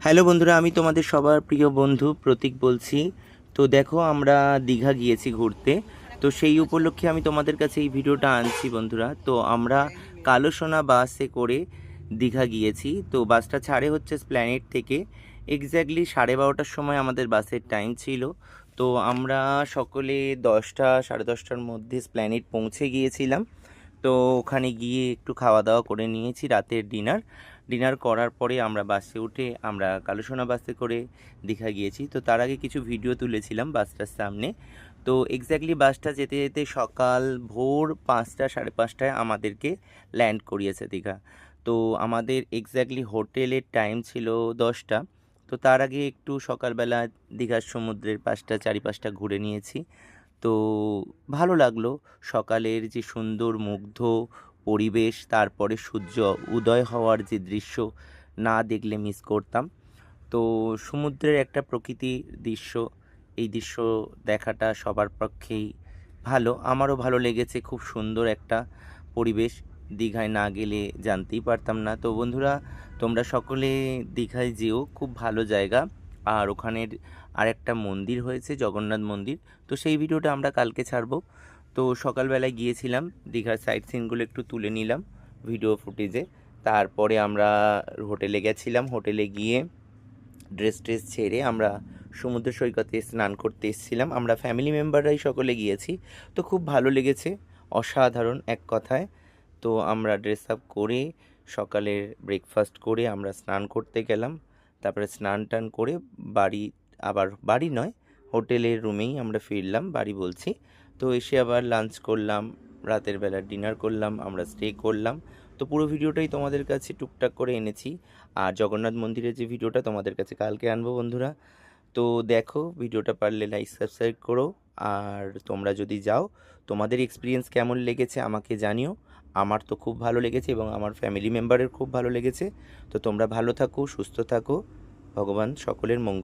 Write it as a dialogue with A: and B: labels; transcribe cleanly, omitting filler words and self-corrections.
A: Hello বন্ধুরা, আমি তোমাদের সবার প্রিয় বন্ধু প্রতীক বলছি। তো দেখো, আমরা দীঘা গিয়েছি ঘুরতে। তো সেই উপলক্ষে আমি তোমাদের কাছে এই ভিডিওটা আনছি বন্ধুরা। তো আমরা কালো সোনা বাসে করে দীঘা গিয়েছি। তো বাসটা ছাড়ে হচ্ছে এসপ্ল্যানেড থেকে। এক্স্যাক্টলি 12:30টার সময় আমাদের বাসের টাইম ছিল। তো আমরা সকলে 10টা 10:30টার মধ্যে এসপ্ল্যানেড পৌঁছে গিয়েছিলাম। তো ওখানে গিয়ে একটু খাওয়া দাওয়া করে নিয়েছি, রাতের ডিনার করার পরে আমরা বাসে উঠে আমরা কালুসোনা বাসে করে দীঘা গিয়েছি। তো তার আগে কিছু ভিডিও তুলেছিলাম বাসটার সামনে। তো এক্স্যাক্টলি বাসটা যেতে যেতে সকাল ভোর 5টা 5:30টায় আমাদেরকে ল্যান্ড করিয়েছে দীঘা। তো আমাদের এক্স্যাক্টলি হোটেলের টাইম ছিল 10টা। তো তার আগে একটু সকালবেলা দীঘার সমুদ্রের পাশটা চারিপাশটা ঘুরে নিয়েছি। তো ভালো লাগলো সকালের যে সুন্দর মুগ্ধ পরিবেশ, তারপরে সূর্য উদয় হওয়ার যে দৃশ্য না দেখলে মিস করতাম। তো সমুদ্রের একটা প্রকৃতির দৃশ্য, এই দৃশ্য দেখাটা সবার পক্ষেই ভালো। আমারও ভালো লেগেছে, খুব সুন্দর একটা পরিবেশ। দীঘায় না গেলে জানতেই পারতাম না। তো বন্ধুরা, তোমরা সকলে দীঘায় যেও, খুব ভালো জায়গা। আর ওখানের আরেকটা মন্দির হয়েছে, জগন্নাথ মন্দির। তো সেই ভিডিওটা আমরা কালকে ছাড়বো। তো সকালবেলায় গিয়েছিলাম, দীঘার সাইট সিনগুলো একটু তুলে নিলাম ভিডিও ফুটেজে। তারপরে আমরা হোটেলে গেছিলাম। হোটেলে গিয়ে ড্রেস ছেড়ে আমরা সমুদ্র সৈকতে স্নান করতে এসেছিলাম। আমরা ফ্যামিলি মেম্বাররাই সকলে গিয়েছি। তো খুব ভালো লেগেছে, অসাধারণ এক কথায়। তো আমরা ড্রেস আপ করে সকালের ব্রেকফাস্ট করে আমরা স্নান করতে গেলাম। তারপরে স্নান টান করে বাড়ি, আবার বাড়ি নয়, হোটেলের রুমেই আমরা ফিরলাম, বাড়ি বলছি। তো এসে আবার লাঞ্চ করলাম, রাতের বেলা ডিনার করলাম, আমরা স্টে করলাম। তো পুরো ভিডিওটাই তোমাদের কাছে টুকটাক করে এনেছি। আর জগন্নাথ মন্দিরের যে ভিডিওটা তোমাদের কাছে কালকে আনবো বন্ধুরা। তো দেখো, ভিডিওটা পারলে লাইক সাবস্ক্রাইব করো। আর তোমরা যদি যাও, তোমাদের এক্সপিরিয়েন্স কেমন লেগেছে আমাকে জানিও। আমার তো খুব ভালো লেগেছে এবং আমার ফ্যামিলি মেম্বারের খুব ভালো লেগেছে। তো তোমরা ভালো থাকো, সুস্থ থাকো, ভগবান সকলের মঙ্গল।